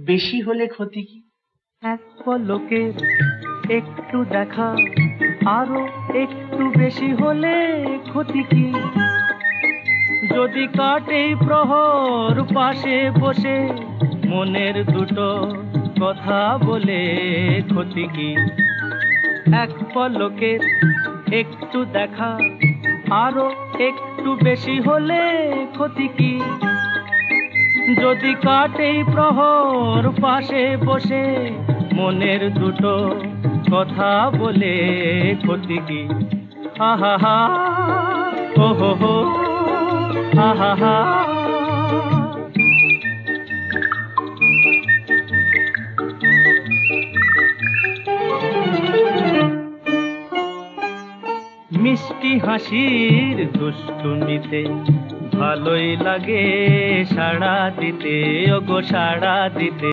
বেশি হলে ক্ষতি কি? এক পলকের একটু দেখা আরো একটু বেশি হলে ক্ষতি কি? যদি কাটে প্রহর পাশে বসে মনের দুটো কথা বলে ক্ষতি কি? এক পলকের একটু দেখা আরো একটু বেশি হলে ক্ষতি কি? যদি কাটে প্রহর পাশে বসে মনের দুটো কথা বলে ক্ষতি কি? আহা হা ও হো হো আহা হা। মিষ্টি হাসির দুষ্টুমিতে ভালোই লাগে সাড়া দিতে, ওগো সাড়া দিতে।